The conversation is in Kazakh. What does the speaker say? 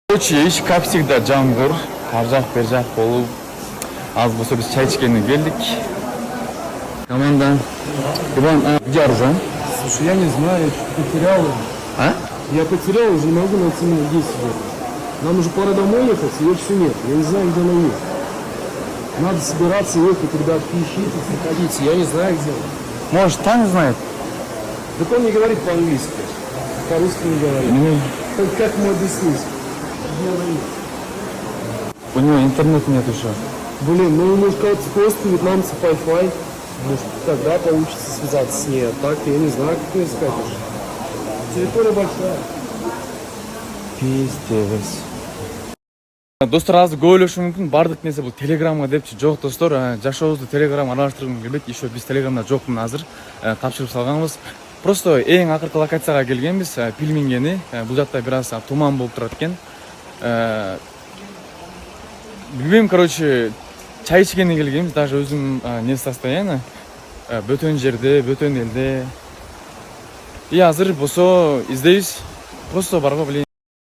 Короче, иш как всегда жамгыр, ар жак бер жак болуп, аз болсо биз чай ичкенге келдик. Команда Иван, где Арзан? Слушай, я не знаю, я потерял его. А? Я потерял, уже не могу найти его, где сегодня. Нам уже пора домой ехать, ее все нет. Я не знаю, где она есть. Надо собираться, ехать, ребят, ищите, заходите. Я не знаю, где он. Может, Таня знает? Так он не говорит по-английски. По-русски не говорит. Ну, Как ему объяснить? Где она есть? у него интернет нет еще. Блин, ну может кого-то просто вьетнамцы Wi-Fi. Может тогда получится связаться с ней. А так я не знаю, как ее искать уже. Территория большая. Пиздец. Достор, азыр көп ойлошу мүмкүн, бардык нерсе бул телеграмга депчи. Жок, достор, жашообузду телеграм аралаштыргым келбейт. Еще биз телеграмда жокмун азыр. Тапшырып салганбыз. Просто эң акыркы локацияга келгенбиз, Пилмингени. Бул жакта бир аз туман болуп турат экен. Билбейм, короче, чай ичкенге келгенбиз, даже өзүм не состояние. Бөтөн жерде, бөтөн элде. И азыр болсо издейбиз. Просто барго, блин.